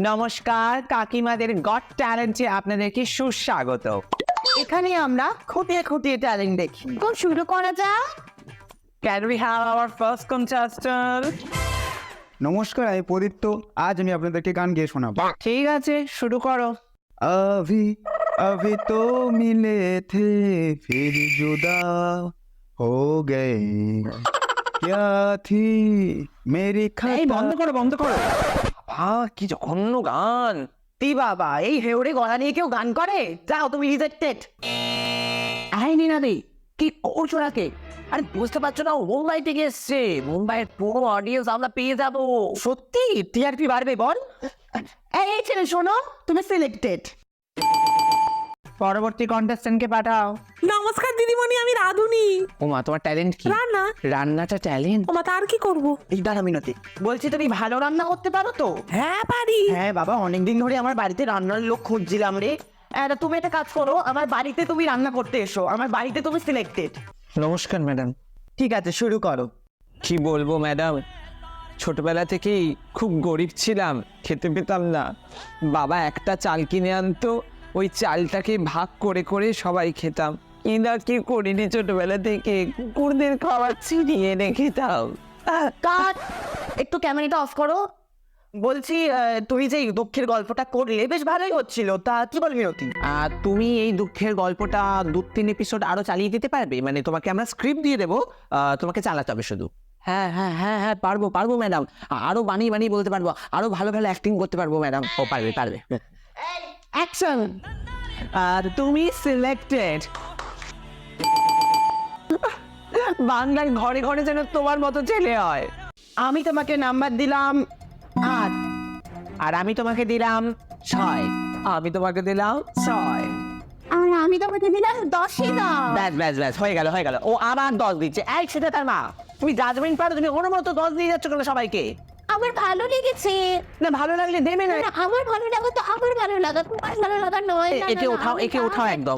নমস্কার, কাকিমাদের গট ট্যালেন্টে আপনাদেরকে সুস্বাগত। এখানে আমরা খুঁটিয়ে খুঁটিয়ে ট্যালেন্ট দেখি। তো শুরু করা যাক। Can we have our first contestant? নমস্কার, আমি প্রদীপ্ত। আজ আমি আপনাদেরকে গান গেয়ে শোনাবো। ঠিক আছে, শুরু করো। अभी अभी तो मिले थे फिर जुदा हो गए क्या थी मेरी এই खता। বন্ধ করো, বন্ধ করো। কি জঘন্য গান। তি বাবা, এই হেউড়ে গলা নিয়ে কেউ গান করে? যাও, তুমি রিজেক্টেড। এই নীনাদি, কি করছো নাকি? আরে বুঝতে পারছো না, মুম্বাই থেকে এসছে। মুম্বাইয়ের পুরো অডিয়েন্স আমরা পেয়ে যাবো। সত্যি টিআরপি বাড়বে বল। এই ছেলে শোনো, তুমি সিলেক্টেড। পরবর্তী কন্টেস্ট্যান্টকে পাঠাও। নমস্কার দিদিমণি, আমি রাধুনি। ওমা, তোমার ট্যালেন্ট কি? রান্না। রান্নাটা ট্যালেন্ট? ওমা, তার কি করবো? এই দাঁড়া মিনতি, বলছি তুমি ভালো রান্না করতে পারো তো? হ্যাঁ পারি। হ্যাঁ বাবা, অনেকদিন ধরে আমার বাড়িতে রান্নার লোক খুঁজছিলাম রে। তুমি একটা কাজ করো, আমার বাড়িতে তুমি রান্না করতে এসো। আমার বাড়িতে তুমি সিলেক্টেড। নমস্কার ম্যাডাম। ঠিক আছে, শুরু করো। কি বলবো ম্যাডাম, ছোটবেলা থেকেই খুব গরিব ছিলাম, খেতে পেতাম না। বাবা একটা চাল কিনে আনতো, ওই চালটাকে ভাগ করে করে সবাই খেতাম। কি করিনি ছোটবেলা থেকে, কুকুরদের খাবার ছিনিয়ে এনে খেতাম। কাট, একটু ক্যামেরাটা অফ করো। বলছি তুমি যে এই দুঃখের গল্পটা করলে বেশ ভালোই হচ্ছিল, তা কি বল মিনতি? আর তুমি এই দুঃখের গল্পটা 2-3 এপিসোড আরো চালিয়ে দিতে পারবে? মানে তোমাকে আমরা স্ক্রিপ্ট দিয়ে দেবো, তোমাকে চালাতে হবে শুধু। হ্যাঁ হ্যাঁ হ্যাঁ হ্যাঁ, পারবো পারবো ম্যাডাম। আরো বানিয়ে বানিয়ে বলতে পারবো, আরো ভালো ভালো অ্যাক্টিং করতে পারবো ম্যাডাম। ও পারবে পারবে। অ্যাকশন। আর তুমি সিলেক্টেড। বাংলার ঘরে ঘরে যেন তোমার মতো ছেলে হয়। আমি তোমাকে নাম্বার দিলাম 8। আর আমি তোমাকে দিলাম 6। আমি তোমাকে দিলাম 6। আর আমি তোমাকে দিলাম 10ই দাও। ব্যাস ব্যাস ব্যাস, হয়ে গেল হয়ে গেল। ও আবার 10 দিচ্ছে। এই সেটা তার মা, তুমি জাজমেন্ট পারো? তুমি ওর মতো 10 দিয়ে যাচ্ছ কেন সবাইকে? আমার ভালো লেগেছে। না ভালো লাগলে দেবে না। আমার ভালো লাগা তো আমার ভালো লাগা, তোমার ভালো লাগা নয়। একে উঠাও, একে উঠাও একদম।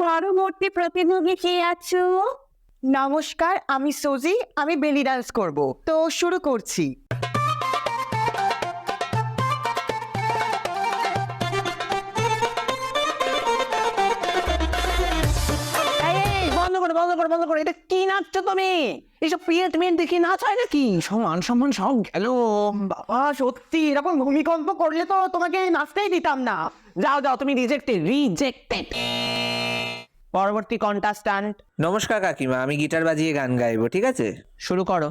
পরবর্তী প্রতিযোগী কে আছো? নমস্কার, আমি সোজি। আমি বেলি ডান্স করব, তো শুরু করছি। এই, বন্ধ করো বন্ধ করো বন্ধ করো। এটা কি নাচছো তুমি? এইসব পিরিয়ড মেন দেখি নাচ হয় নাকি? সম্মান সম্মান সব গেল। বাবা সত্যি এরকম ভূমিকম্প করলে তো তোমাকে নাচতেই দিতাম না। যাও যাও, তুমি রিজেক্টেড রিজেক্টেড। পরবর্তী কন্টেস্ট্যান্ট। নমস্কার কাকিমা, আমি গিটার বাজিয়ে গান গাইবো, ঠিক আছে? শুরু করো।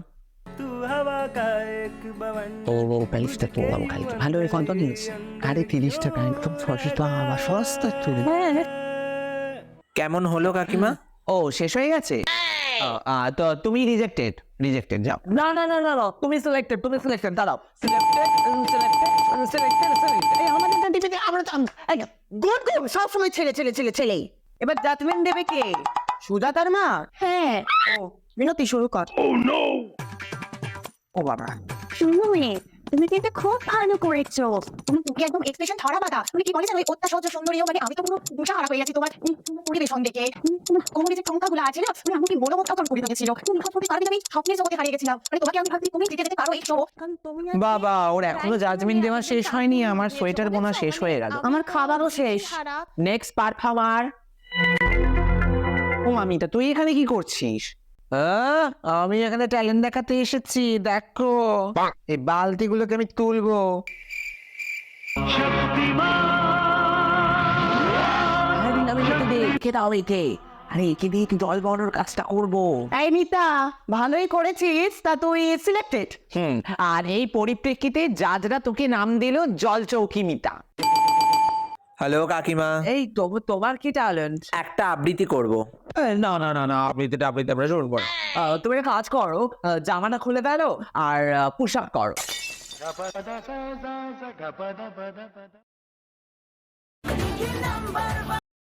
ও প্যালিশটা তোলাম খালি ভালো কত নিস? আরে 30 টাকা একদম সস্তা, আবার সস্তা চলে। কেমন হলো কাকিমা? ও শেষ হয়ে গেছে? তো তুমি রিজেক্টেড রিজেক্টেড, যাও। না না না না না, তুমি সিলেক্টেড তুমি সিলেক্টেড। দাঁড়াও, সিলেক্টেড সিলেক্টেড সিলেক্টেড সিলেক্টেড। এই আমাদের টিভিতে আমরা গুড গুড সব সময় ছেলে ছেলে ছেলে ছেলে। এবার জাজমেন্ট দেবে কে? সুজাতার মা? হ্যাঁ। ও মিনতি, শুরু কর। ও বাবা, তুমি কিন্তু খুব ভালো করেছো। তুমি একদম এক্সপ্রেশন ধরা বাঁধা। তুমি কি বলেছো ওই অত্যাসহজ সুন্দরী, মানে আমি তো পুরো দুশা হারা হয়ে গেছি তোমার পরিবেশন দেখে। কোমরে যে চমকাগুলো আছে না, তুমি আমাকে মনোমুগ্ধকর করে দিয়েছিল। তুমি ভাবতে পারবে আমি স্বপ্নের জগতে হারিয়ে গেছিলাম। মানে তোমাকে আমি ভাবছি তুমি জিতে যেতে পারো এই শো। বাবা ওর এখনো জাজমেন্ট দেওয়া শেষ হয়নি, আমার সোয়েটার বোনা শেষ হয়ে গেল। আমার খাবারও শেষ। Next performer. ও মামিটা, তুই এখানে কি করছিস? আমি এখানে ট্যালেন্ট দেখাতে এসেছি, দেখো এই বালতিগুলোকে আমি তুলবো। একে দাও একে। আরে একে দিয়ে তুই জল বানানোর কাজটা করবো। এই মিতা, ভালোই করেছিস, তা তুই সিলেক্টেড। আর এই পরিপ্রেক্ষিতে জাজরা তোকে নাম দিল জল চৌকি মিতা। হ্যালো কাকিমা, এই তোমার কি ট্যালেন্ট? একটা আবৃত্তি করব। না না না না, আবৃত্তিটা আমরা শুরু করো। তুমি একটা কাজ করো, জামাটা খুলে ফেলো আর পুশ আপ করো।